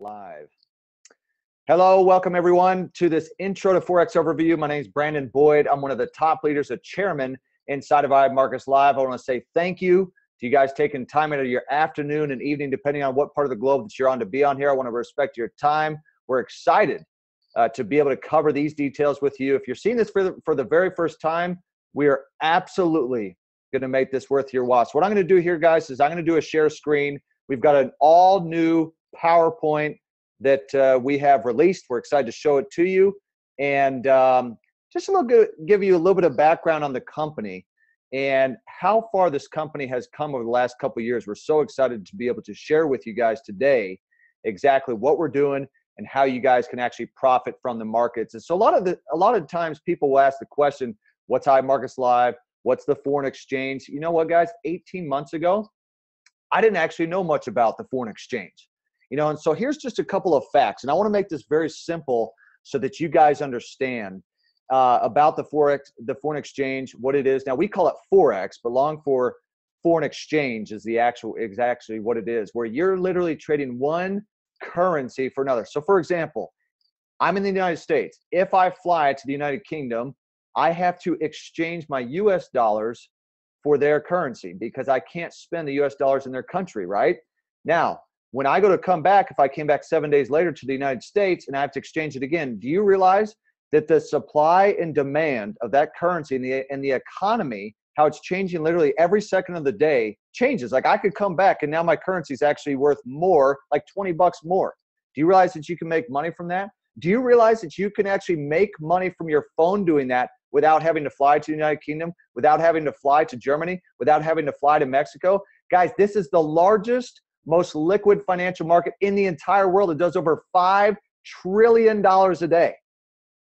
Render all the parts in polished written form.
Live. Hello, welcome everyone to this intro to Forex overview. My name is Brandon Boyd. I'm one of the top leaders, a chairman inside of iMarkets Live. I want to say thank you to you guys taking time out of your afternoon and evening, depending on what part of the globe that you're on, to be on here. I want to respect your time. We're excited to be able to cover these details with you. If you're seeing this for the very first time, we are absolutely going to make this worth your watch. What I'm going to do here, guys, is I'm going to do a share screen. We've got an all new PowerPoint that we have released. We're excited to show it to you, and just give you a little bit of background on the company and how far this company has come over the last couple of years. We're so excited to be able to share with you guys today exactly what we're doing and how you guys can actually profit from the markets. And so a lot of times people will ask the question, what's iMarkets Live? What's the foreign exchange? You know what, guys? 18 months ago, I didn't actually know much about the foreign exchange. And so here's just a couple of facts, and I want to make this very simple so that you guys understand about the foreign exchange, what it is. Now, we call it Forex, but long for foreign exchange is actually what it is, where you're literally trading one currency for another. So, for example, I'm in the United States. If I fly to the United Kingdom, I have to exchange my U.S. dollars for their currency because I can't spend the U.S. dollars in their country, right? Now, when I go to come back, if I came back 7 days later to the United States and I have to exchange it again, do you realize that the supply and demand of that currency and the economy, how it's changing literally every second of the day, changes? Like, I could come back and now my currency is actually worth more, like 20 bucks more. Do you realize that you can make money from that? Do you realize that you can actually make money from your phone doing that without having to fly to the United Kingdom, without having to fly to Germany, without having to fly to Mexico? Guys, this is the largest, most liquid financial market in the entire world. It does over $5 trillion a day.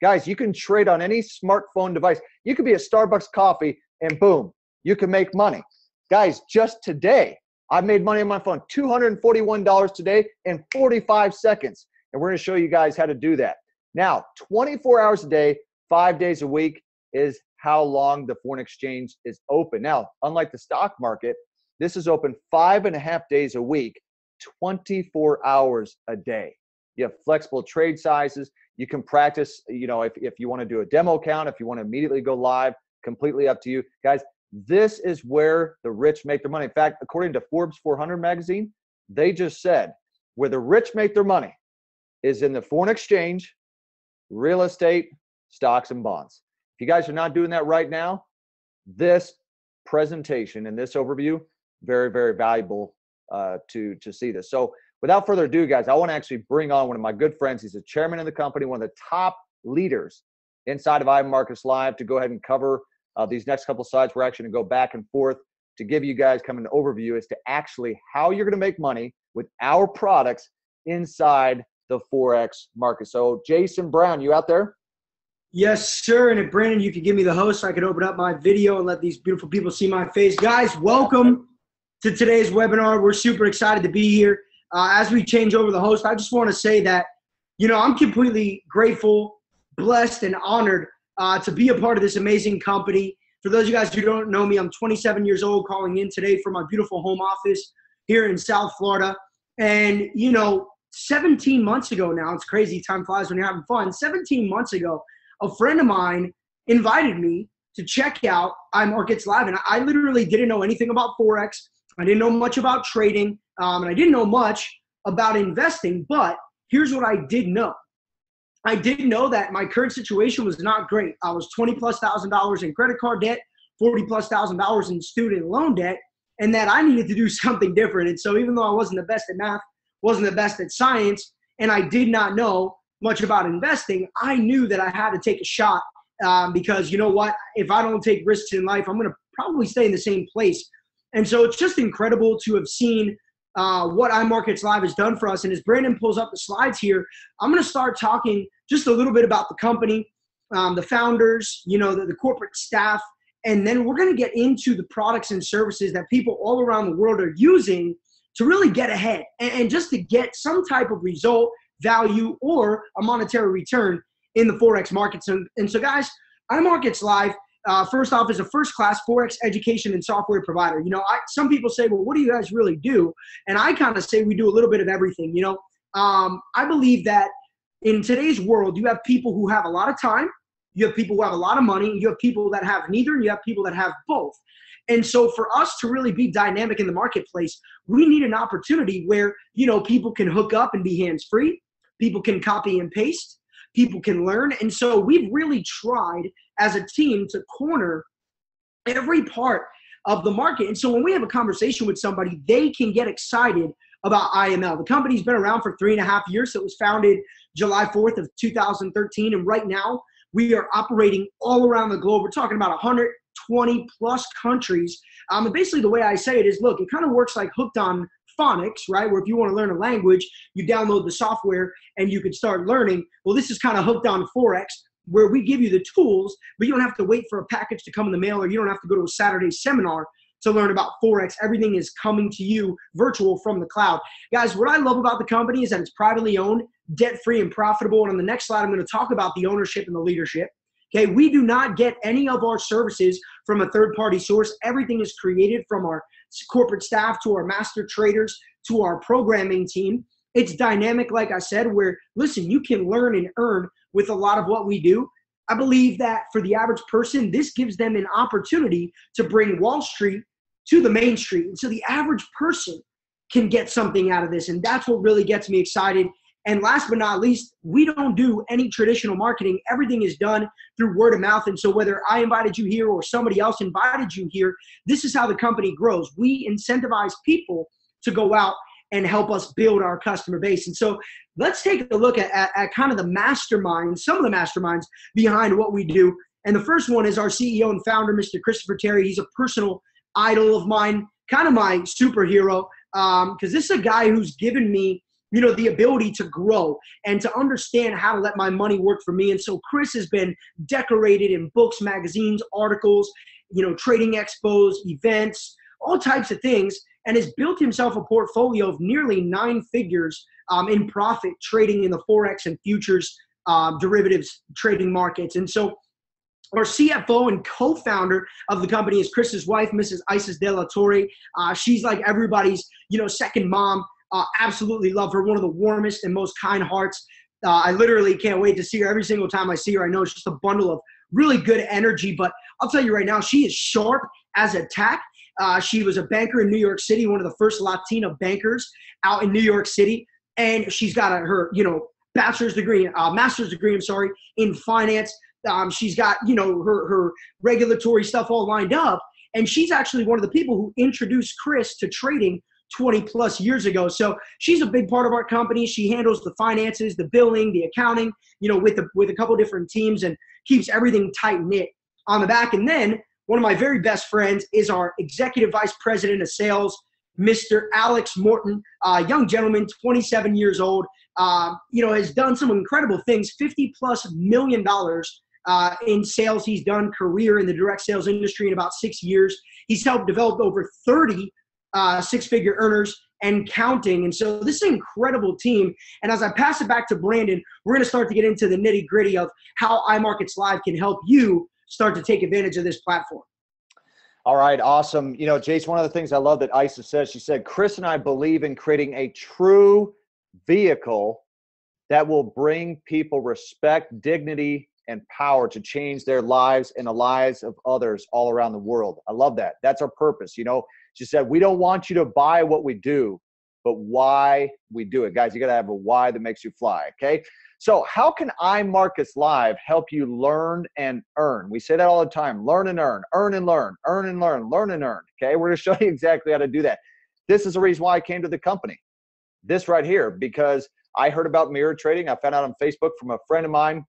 Guys, you can trade on any smartphone device. You could be at Starbucks coffee and boom, you can make money. Guys, just today, I made money on my phone, $241 today in 45 seconds. And we're going to show you guys how to do that. Now, 24 hours a day, 5 days a week is how long the foreign exchange is open. Now, unlike the stock market, this is open 5.5 days a week, 24 hours a day. You have flexible trade sizes. You can practice, if you want to do a demo account, if you want to immediately go live, completely up to you. Guys, this is where the rich make their money. In fact, according to Forbes 400 magazine, they just said where the rich make their money is in the foreign exchange, real estate, stocks, and bonds. If you guys are not doing that right now, this presentation and this overview, very, very valuable to see this. So without further ado, guys, I want to actually bring on one of my good friends. He's the chairman of the company, one of the top leaders inside of iMarkets Live, to go ahead and cover these next couple slides. We're actually going to go back and forth to give you guys kind of an overview as to actually how you're going to make money with our products inside the Forex market. So Jason Brown, you out there? Yes, sir. And if Brandon, you could give me the host so I could open up my video and let these beautiful people see my face. Guys, welcome to today's webinar. We're super excited to be here. As we change over the host, I just want to say that, I'm completely grateful, blessed, and honored to be a part of this amazing company. For those of you guys who don't know me, I'm 27 years old, calling in today from my beautiful home office here in South Florida. And, 17 months ago now, it's crazy, time flies when you're having fun. 17 months ago, a friend of mine invited me to check out iMarkets Live, and I literally didn't know anything about Forex. I didn't know much about trading, and I didn't know much about investing, but here's what I did know. I did know that my current situation was not great. I was $20,000+ in credit card debt, $40,000+ in student loan debt, and that I needed to do something different. And so even though I wasn't the best at math, wasn't the best at science, and I did not know much about investing, I knew that I had to take a shot because you know what? If I don't take risks in life, I'm going to probably stay in the same place. And so it's just incredible to have seen what iMarkets Live has done for us. And as Brandon pulls up the slides here, I'm going to start talking just a little bit about the company, the founders, the corporate staff, and then we're going to get into the products and services that people all around the world are using to really get ahead and just to get some type of result, value, or a monetary return in the Forex markets. And so, guys, iMarkets Live, first off, is a first-class Forex education and software provider. Some people say, well, what do you guys really do? And I kind of say we do a little bit of everything. I believe that in today's world, you have people who have a lot of time, you have people who have a lot of money, you have people that have neither, and you have people that have both. And so for us to really be dynamic in the marketplace, we need an opportunity where, people can hook up and be hands-free, people can copy and paste, people can learn. And so we've really tried as a team to corner every part of the market. And so when we have a conversation with somebody, they can get excited about IML. The company's been around for 3.5 years. So it was founded July 4th of 2013. And right now we are operating all around the globe. We're talking about 120 plus countries. And basically the way I say it is, look, it kind of works like Hooked on Phonics, right? Where if you want to learn a language, you download the software and you can start learning. Well, this is kind of Hooked on Forex, where we give you the tools, but you don't have to wait for a package to come in the mail, or you don't have to go to a Saturday seminar to learn about Forex. Everything is coming to you virtual from the cloud. Guys, what I love about the company is that it's privately owned, debt-free, and profitable. And on the next slide, I'm going to talk about the ownership and the leadership. Okay, we do not get any of our services from a third-party source. Everything is created from our corporate staff to our master traders to our programming team. It's dynamic, like I said, where, listen, you can learn and earn with a lot of what we do. I believe that for the average person, this gives them an opportunity to bring Wall Street to the main street. And so the average person can get something out of this. And that's what really gets me excited. And last but not least, we don't do any traditional marketing. Everything is done through word of mouth. And so whether I invited you here or somebody else invited you here, this is how the company grows. We incentivize people to go out and help us build our customer base. And so let's take a look at kind of the masterminds, some of the masterminds behind what we do. And the first one is our CEO and founder, Mr. Christopher Terry. He's a personal idol of mine, kind of my superhero, because this is a guy who's given me, the ability to grow and to understand how to let my money work for me. And so Chris has been decorated in books, magazines, articles, trading expos, events, all types of things, and has built himself a portfolio of nearly 9 figures in profit trading in the Forex and futures derivatives trading markets. And so our CFO and co-founder of the company is Chris's wife, Mrs. Isis De La Torre. She's like everybody's, second mom. Absolutely love her. One of the warmest and most kind hearts. I literally can't wait to see her. Every single time I see her, I know it's just a bundle of really good energy. But I'll tell you right now, she is sharp as a tack. She was a banker in New York City, one of the first Latina bankers out in New York City. And she's got her, master's degree in finance. She's got, her regulatory stuff all lined up. And she's actually one of the people who introduced Chris to trading 20 plus years ago. So she's a big part of our company. She handles the finances, the billing, the accounting, with a couple different teams, and keeps everything tight knit on the back. And then one of my very best friends is our executive vice president of sales, Mr. Alex Morton, young gentleman, 27 years old, has done some incredible things, $50+ million in sales. He's done career in the direct sales industry in about 6 years. He's helped develop over 30 six-figure earners and counting. And so this is an incredible team. And as I pass it back to Brandon, we're going to start to get into the nitty-gritty of how iMarkets Live can help you start to take advantage of this platform. All right, awesome. Jace, one of the things I love that Isis says, she said, Chris and I believe in creating a true vehicle that will bring people respect, dignity, and power to change their lives and the lives of others all around the world. I love that. That's our purpose. She said, we don't want you to buy what we do, but why we do it. Guys, you got to have a why that makes you fly, okay? So how can iMarkets Live help you learn and earn? We say that all the time, learn and earn and learn, earn and learn, learn and earn, okay? We're going to show you exactly how to do that. This is the reason why I came to the company, this right here, because I heard about mirror trading. I found out on Facebook from a friend of mine.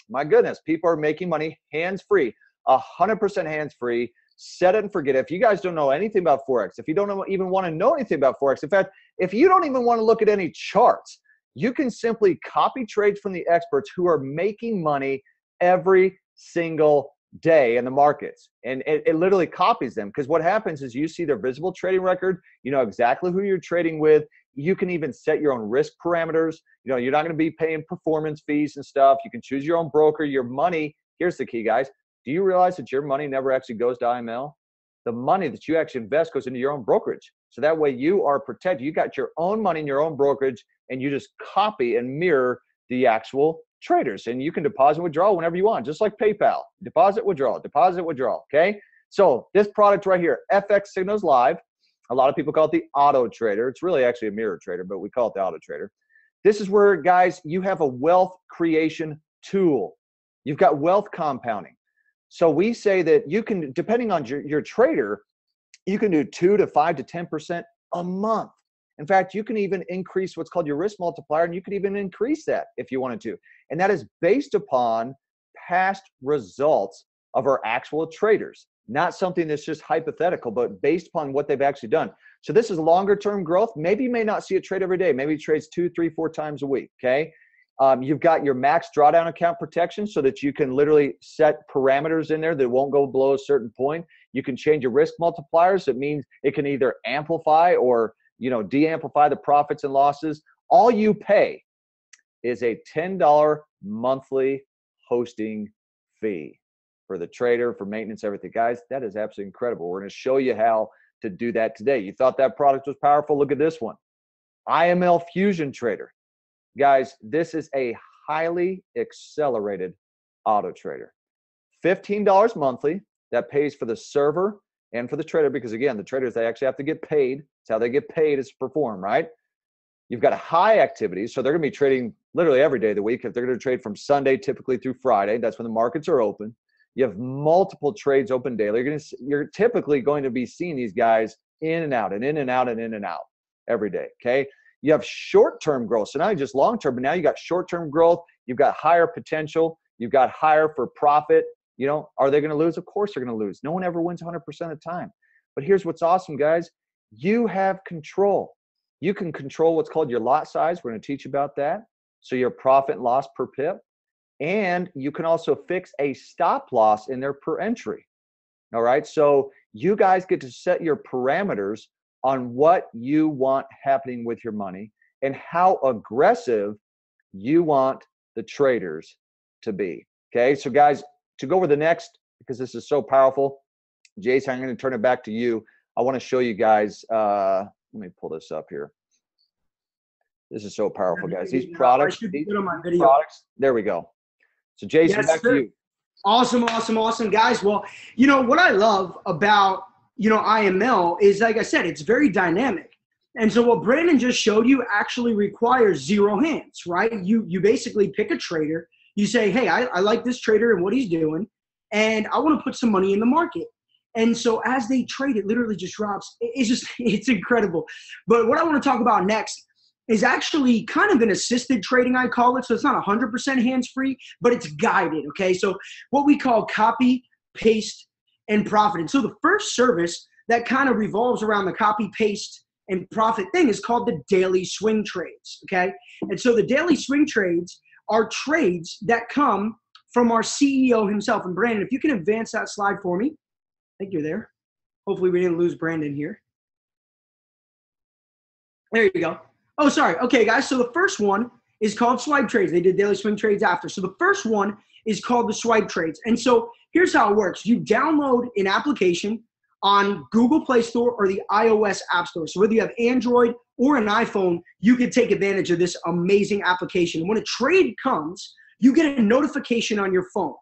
My goodness, people are making money hands-free, 100% hands-free. Set it and forget it. If you guys don't know anything about Forex, if you don't even want to know anything about Forex, in fact, if you don't even want to look at any charts, you can simply copy trades from the experts who are making money every single day in the markets. And it literally copies them, because what happens is you see their visible trading record, you know exactly who you're trading with. You can even set your own risk parameters. You're not going to be paying performance fees and stuff. You can choose your own broker. Your money, here's the key, guys. Do you realize that your money never actually goes to IML? the money that you actually invest goes into your own brokerage. So that way you are protected. You got your own money in your own brokerage, and you just copy and mirror the actual traders. And you can deposit and withdraw whenever you want, just like PayPal. Deposit, withdraw, okay? So this product right here, FX Signals Live, a lot of people call it the auto trader. It's really actually a mirror trader, but we call it the auto trader. This is where, guys, you have a wealth creation tool. You've got wealth compounding. So we say that you can, depending on your trader, you can do 2 to 5 to 10% a month. In fact, you can even increase what's called your risk multiplier, and you could even increase that if you wanted to. And that is based upon past results of our actual traders. Not something that's just hypothetical, but based upon what they've actually done. So this is longer term growth. Maybe you may not see a trade every day. Maybe it trades 2, 3, 4 times a week, okay? You've got your max drawdown account protection so that you can literally set parameters in there that won't go below a certain point. You can change your risk multipliers. It means it can either amplify or, de-amplify the profits and losses. All you pay is a $10 monthly hosting fee for the trader, for maintenance, everything. Guys, that is absolutely incredible. We're going to show you how to do that today. You thought that product was powerful? Look at this one. IML Fusion Trader. Guys, this is a highly accelerated auto trader. $15 monthly. That pays for the server and for the trader, because again, the traders, they actually have to get paid. It's how they get paid is to perform, right? You've got a high activity, so they're going to be trading literally every day of the week. If they're going to trade from Sunday typically through Friday, that's when the markets are open. You have multiple trades open daily. You're typically going to be seeing these guys in and out and in and out and in and out every day, okay? You have short-term growth. So not just long-term, but now you got short-term growth. You've got higher potential. You've got higher for profit. Are they going to lose? Of course they're going to lose. No one ever wins 100% of the time. But here's what's awesome, guys. You have control. You can control what's called your lot size. We're going to teach you about that. So your profit and loss per pip. And you can also fix a stop loss in there per entry. All right. So you guys get to set your parameters on what you want happening with your money and how aggressive you want the traders to be. Okay. So guys, to go over the next, because this is so powerful, Jason, I'm going to turn it back to you. I want to show you guys. Let me pull this up here. This is so powerful, guys. These products, there we go. So Jason, yes, back to you. Awesome, awesome, awesome, guys. Well, what I love about, IML is, like I said, it's very dynamic. And so what Brandon just showed you actually requires zero hands, right? You basically pick a trader. You say, hey, I like this trader and what he's doing, and I want to put some money in the market. And so as they trade, it literally just drops. It's incredible. But what I want to talk about next is actually kind of an assisted trading, I call it. So it's not 100% hands-free, but it's guided, okay? So what we call copy, paste, and profit. And so the first service that kind of revolves around the copy, paste, and profit thing is called the daily swing trades, okay? And so the daily swing trades are trades that come from our CEO himself. And Brandon, if you can advance that slide for me. I think you're there. Hopefully we didn't lose Brandon here. There you go. Oh, sorry. Okay, guys. So the first one is called swipe trades. They did daily swing trades after. So the first one is called the swipe trades. And so here's how it works. You download an application on Google Play Store or the iOS App Store. So whether you have Android or an iPhone, you can take advantage of this amazing application. And when a trade comes, you get a notification on your phone.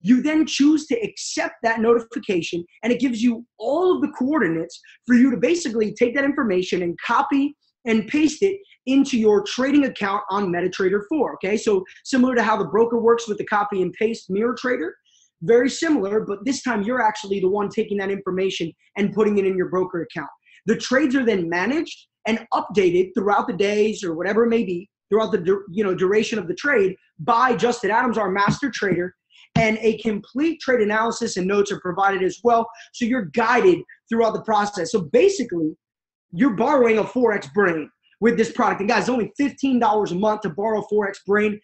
You then choose to accept that notification, and it gives you all of the coordinates for you to basically take that information and copy and paste it into your trading account on MetaTrader 4, okay? So similar to how the broker works with the copy and paste mirror trader, very similar, but this time you're actually the one taking that information and putting it in your broker account. The trades are then managed and updated throughout the days or whatever it may be, throughout the duration of the trade by Justin Adams, our master trader, and a complete trade analysis and notes are provided as well. So you're guided throughout the process. So basically, you're borrowing a Forex brain with this product. And guys, it's only $15 a month to borrow Forex brain.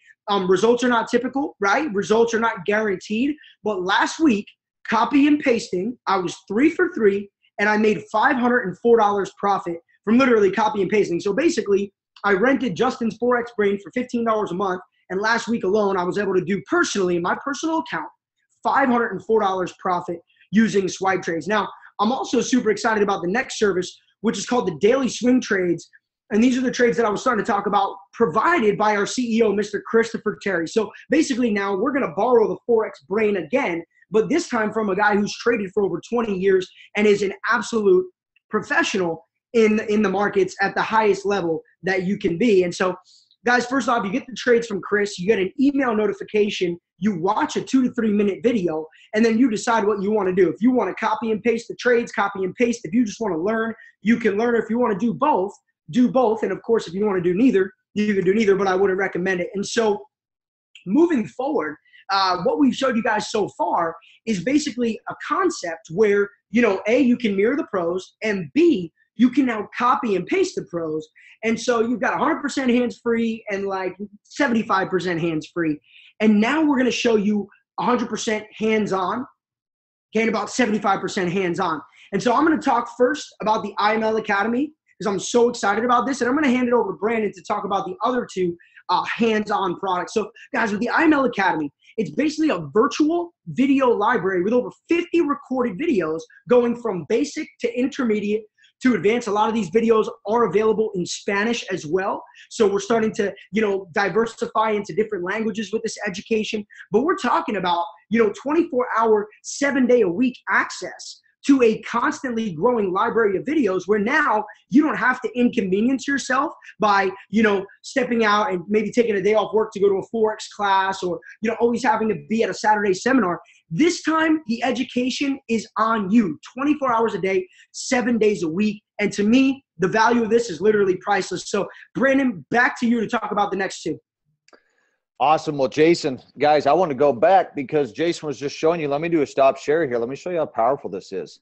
Results are not typical, right? Results are not guaranteed. But last week, copy and pasting, I was 3 for 3, and I made $504 profit from literally copy and pasting. So basically, I rented Justin's Forex brain for $15 a month. And last week alone, I was able to do personally, in my personal account, $504 profit using swipe trades. Now, I'm also super excited about the next service, which is called the Daily Swing Trades. And these are the trades that I was starting to talk about, provided by our CEO, Mr. Christopher Terry. So basically now we're going to borrow the Forex brain again, but this time from a guy who's traded for over 20 years and is an absolute professional in the markets at the highest level that you can be. And so, guys, first off, you get the trades from Chris, you get an email notification, you watch a 2 to 3 minute video, and then you decide what you want to do. If you want to copy and paste the trades, copy and paste. If you just want to learn, you can learn. If you want to do both, do both. And of course, if you want to do neither, you can do neither, but I wouldn't recommend it. And so moving forward, what we've showed you guys so far is basically a concept where, A, you can mirror the pros, and B, you can now copy and paste the pros. And so you've got 100% hands-free and like 75% hands-free. And now we're going to show you 100% hands-on, okay, and about 75% hands-on. And so I'm going to talk first about the IML Academy because I'm so excited about this. And I'm going to hand it over to Brandon to talk about the other two hands-on products. So guys, with the IML Academy, it's basically a virtual video library with over 50 recorded videos going from basic to intermediate to advanced. A lot of these videos are available in Spanish as well. So we're starting to, diversify into different languages with this education. But we're talking about, 24-hour, 7-day-a-week access to a constantly growing library of videos where now you don't have to inconvenience yourself by, stepping out and maybe taking a day off work to go to a Forex class or, always having to be at a Saturday seminar. This time, the education is on you 24 hours a day, 7 days a week. And to me, the value of this is literally priceless. So Brandon, back to you to talk about the next two. Awesome. Well, Jason, guys, I want to go back because Jason was just showing you. Let me do a stop share here. Let me show you how powerful this is.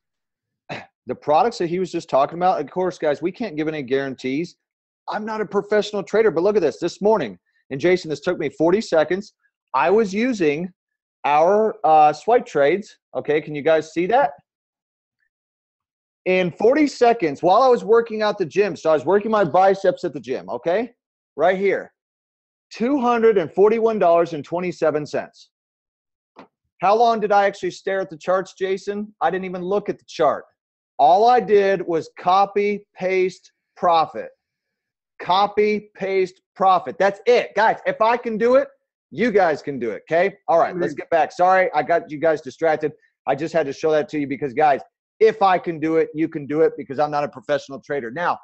The products that he was just talking about, of course, guys, we can't give any guarantees. I'm not a professional trader, but look at this morning. And Jason, this took me 40 seconds. I was using our swipe trades. Okay, can you guys see that? In 40 seconds, while I was working out the gym, so I was working my biceps at the gym, okay? Right here. $241.27. How long did I actually stare at the charts, Jason? I didn't even look at the chart. All I did was copy, paste, profit. Copy, paste, profit. That's it. Guys, if I can do it, you guys can do it, okay? All right, let's get back. Sorry, I got you guys distracted. I just had to show that to you because, guys, if I can do it, you can do it because I'm not a professional trader. Now,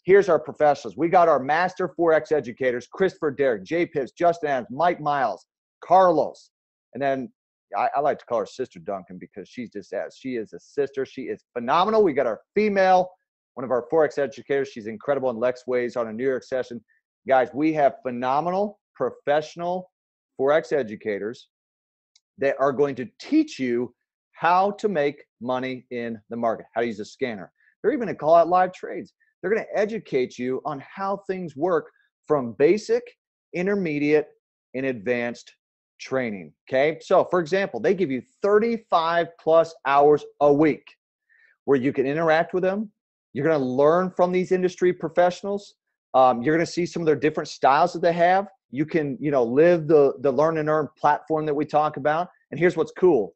here's our professionals. We got our master Forex educators, Christopher Derrick, Jay Pips, Justin Adams, Mike Miles, Carlos. And then I like to call her Sister Duncan because she's just as. She is a sister. She is phenomenal. We got our female, one of our Forex educators. She's incredible in Lex Ways on a New York session. Guys, we have phenomenal professional Forex educators that are going to teach you how to make money in the market, how to use a scanner. They're even going to call out live trades. They're going to educate you on how things work from basic, intermediate, and advanced training, okay? So, for example, they give you 35 plus hours a week where you can interact with them. You're going to learn from these industry professionals. You're going to see some of their different styles that they have. You can, live the learn and earn platform that we talk about. And here's what's cool.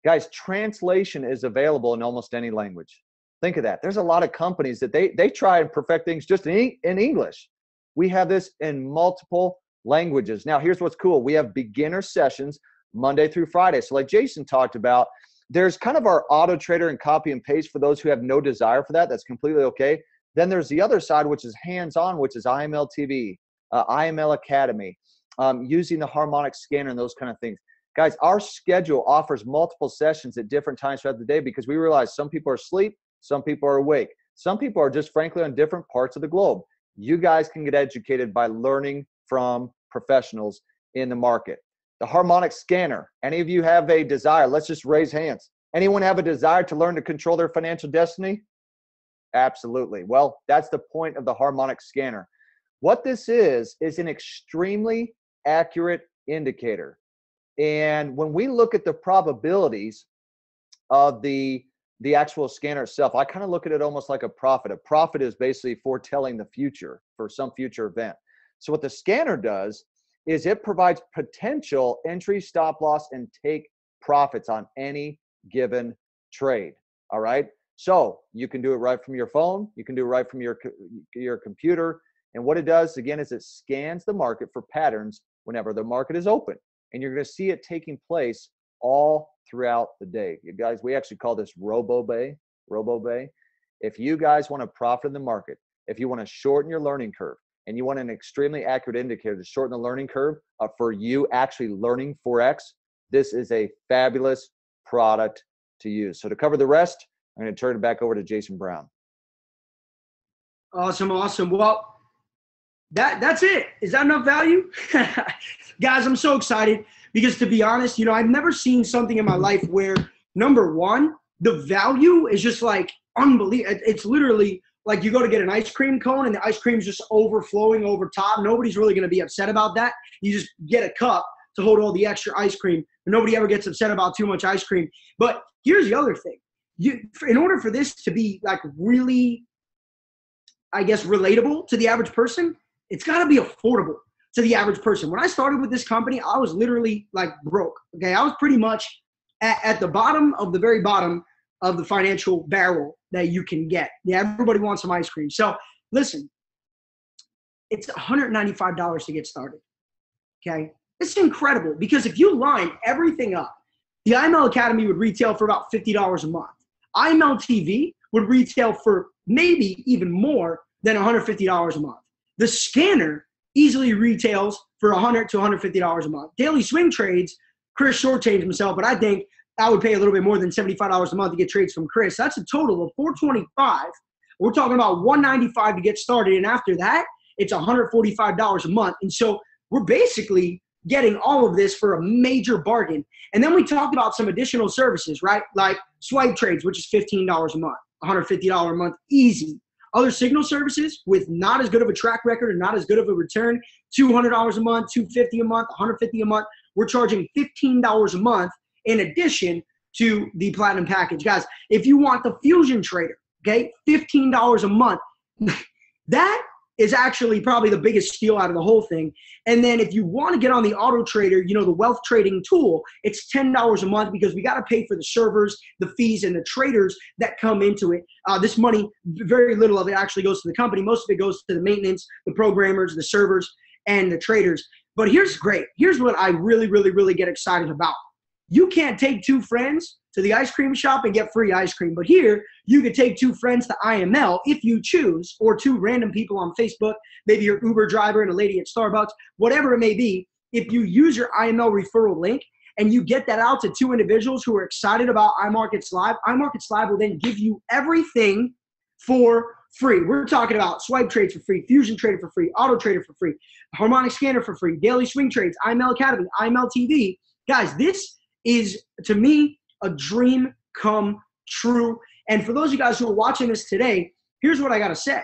Guys, translation is available in almost any language. Think of that. There's a lot of companies that they try and perfect things just in English. We have this in multiple languages. Now, here's what's cool. We have beginner sessions Monday through Friday. So like Jason talked about, there's kind of our auto trader and copy and paste for those who have no desire for that. That's completely okay. Then there's the other side, which is hands-on, which is IML TV, IML Academy, using the harmonic scanner and those kind of things. Guys, our schedule offers multiple sessions at different times throughout the day because we realize some people are asleep, some people are awake. Some people are just frankly on different parts of the globe. You guys can get educated by learning from professionals in the market. The harmonic scanner. Any of you have a desire? Let's just raise hands. Anyone have a desire to learn to control their financial destiny? Absolutely. Well, that's the point of the harmonic scanner. What this is an extremely accurate indicator. And when we look at the probabilities of the actual scanner itself, I kind of look at it almost like a prophet. A prophet is basically foretelling the future for some future event. So what the scanner does is it provides potential entry, stop loss, and take profits on any given trade. All right. So you can do it right from your phone. You can do it right from your computer. And what it does, again, is it scans the market for patterns whenever the market is open. And you're going to see it taking place all throughout the day. You guys, we actually call this Robo-Bay. If you guys want to profit in the market, if you want to shorten your learning curve, and you want an extremely accurate indicator to shorten the learning curve for you actually learning Forex, this is a fabulous product to use. So to cover the rest, I'm going to turn it back over to Jason Brown. Awesome. Well, that's it. Is that enough value? Guys, I'm so excited because, to be honest, I've never seen something in my life where, number one, the value is just like unbelievable. It's literally like you go to get an ice cream cone and the ice cream's just overflowing over top. Nobody's really going to be upset about that. You just get a cup to hold all the extra ice cream. Nobody ever gets upset about too much ice cream. But here's the other thing. In order for this to be like really, I guess, relatable to the average person, it's got to be affordable to the average person. When I started with this company, I was literally like broke. Okay, I was pretty much at the bottom of the very bottom of the financial barrel that you can get. Yeah, everybody wants some ice cream. So listen, it's $195 to get started. Okay, it's incredible because if you line everything up, the IML Academy would retail for about $50 a month. IML TV would retail for maybe even more than $150 a month. The scanner easily retails for $100 to $150 a month. Daily swing trades, Chris shortchanged himself, but I think I would pay a little bit more than $75 a month to get trades from Chris. That's a total of $425. We're talking about $195 to get started, and after that, it's $145 a month. And so we're basically getting all of this for a major bargain. And then we talked about some additional services, right? Like swipe trades, which is $15 a month, $150 a month, easy. Other signal services with not as good of a track record and not as good of a return, $200 a month, $250 a month, $150 a month. We're charging $15 a month in addition to the platinum package. Guys, if you want the fusion trader, okay, $15 a month, that is actually probably the biggest steal out of the whole thing. And then if you want to get on the auto trader, the wealth trading tool, it's $10 a month because we got to pay for the servers, the fees, and the traders that come into it. This money, very little of it actually goes to the company. Most of it goes to the maintenance, the programmers, the servers, and the traders. But here's great. Here's what I really, really, really get excited about. You can't take two friends to the ice cream shop and get free ice cream. But here, you could take two friends to IML if you choose, or two random people on Facebook, maybe your Uber driver and a lady at Starbucks, whatever it may be. If you use your IML referral link and you get that out to two individuals who are excited about iMarkets Live will then give you everything for free. We're talking about swipe trades for free, fusion trader for free, auto trader for free, harmonic scanner for free, daily swing trades, IML Academy, IML TV. Guys, this is, to me, a dream come true. And for those of you guys who are watching this today, here's what I got to say.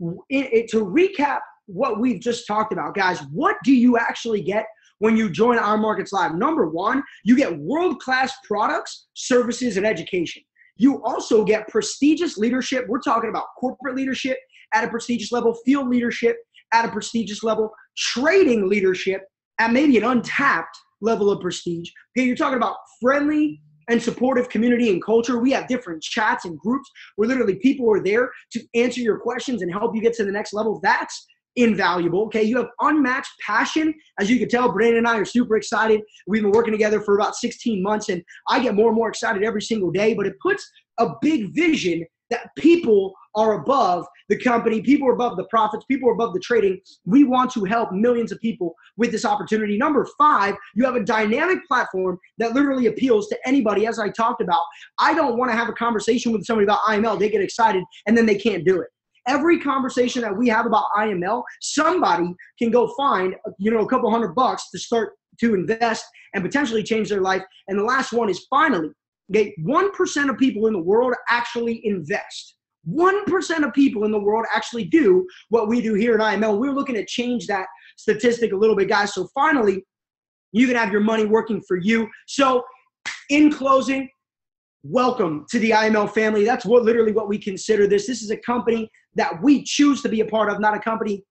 To recap what we've just talked about, guys, what do you actually get when you join iMarkets Live? Number one, you get world-class products, services, and education. You also get prestigious leadership. We're talking about corporate leadership at a prestigious level, field leadership at a prestigious level, trading leadership at maybe an untapped level of prestige. Okay, you're talking about friendly and supportive community and culture. We have different chats and groups where literally people are there to answer your questions and help you get to the next level. That's invaluable. Okay, you have unmatched passion. As you can tell, Brandon and I are super excited. We've been working together for about 16 months, and I get more and more excited every single day. But it puts a big vision that people are above the company, people are above the profits, people are above the trading. We want to help millions of people with this opportunity. Number five, you have a dynamic platform that literally appeals to anybody. As I talked about, I don't want to have a conversation with somebody about IML. They get excited and then they can't do it. Every conversation that we have about IML, somebody can go find, a couple $100 to start to invest and potentially change their life. And the last one is finally, okay, 1% of people in the world actually invest. 1% of people in the world actually do what we do here at IML. We're looking to change that statistic a little bit, guys. So finally, you can have your money working for you. So in closing, welcome to the IML family. That's literally what we consider this. This is a company that we choose to be a part of, not a company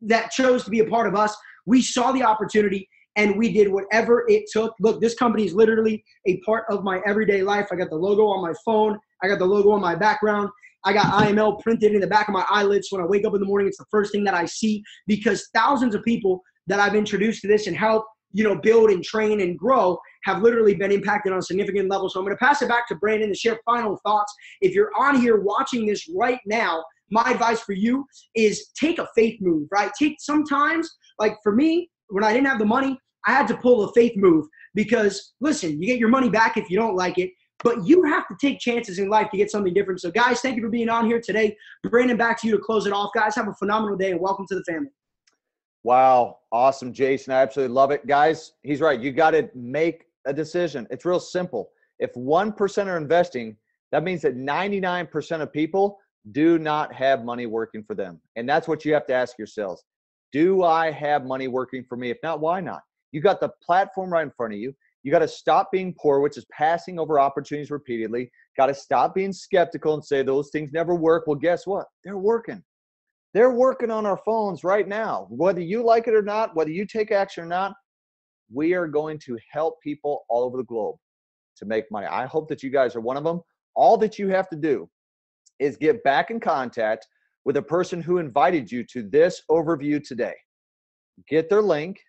that chose to be a part of us. We saw the opportunity and we did whatever it took. Look, this company is literally a part of my everyday life. I got the logo on my phone. I got the logo on my background. I got IML printed in the back of my eyelids. When I wake up in the morning, it's the first thing that I see, because thousands of people that I've introduced to this and helped, build and train and grow have literally been impacted on a significant level. So I'm going to pass it back to Brandon to share final thoughts. If you're on here watching this right now, my advice for you is take a faith move, right? Sometimes, like for me, when I didn't have the money, I had to pull a faith move, because listen, you get your money back if you don't like it, but you have to take chances in life to get something different. So guys, thank you for being on here today. Brandon, back to you to close it off. Guys, have a phenomenal day and welcome to the family. Wow. Awesome, Jason. I absolutely love it. Guys, he's right. You got to make a decision. It's real simple. If 1% are investing, that means that 99% of people do not have money working for them. And that's what you have to ask yourselves. Do I have money working for me? If not, why not? You got the platform right in front of you. You got to stop being poor, which is passing over opportunities repeatedly. Got to stop being skeptical and say those things never work. Well, guess what? They're working. They're working on our phones right now. Whether you like it or not, whether you take action or not, we are going to help people all over the globe to make money. I hope that you guys are one of them. All that you have to do is get back in contact with a person who invited you to this overview today. Get their link,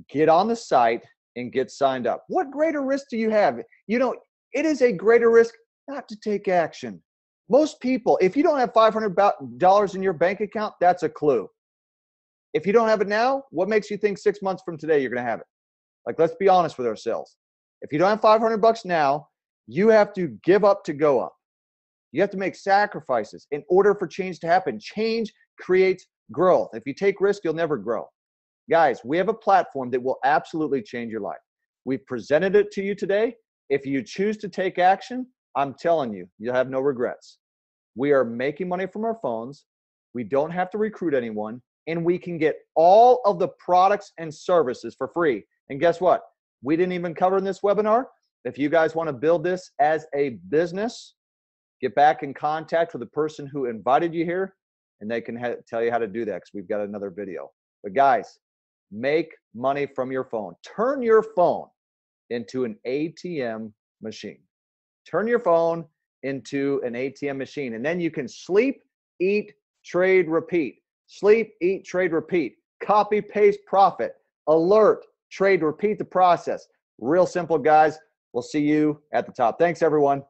get on the site, and get signed up. What greater risk do you have? It is a greater risk not to take action. Most people, if you don't have $500 in your bank account, that's a clue. If you don't have it now, what makes you think 6 months from today you're going to have it? Like, let's be honest with ourselves. If you don't have $500 now, you have to give up to go up. You have to make sacrifices in order for change to happen. Change creates growth. If you take risk, you'll never grow. Guys, we have a platform that will absolutely change your life. We've presented it to you today. If you choose to take action, I'm telling you, you'll have no regrets. We are making money from our phones. We don't have to recruit anyone, and we can get all of the products and services for free. And guess what? We didn't even cover in this webinar. If you guys want to build this as a business, get back in contact with the person who invited you here, and they can tell you how to do that, because we've got another video. But guys, make money from your phone. Turn your phone into an ATM machine. Turn your phone into an ATM machine, and then you can sleep, eat, trade, repeat. Sleep, eat, trade, repeat. Copy, paste, profit. Alert, trade, repeat the process. Real simple, guys. We'll see you at the top. Thanks, everyone.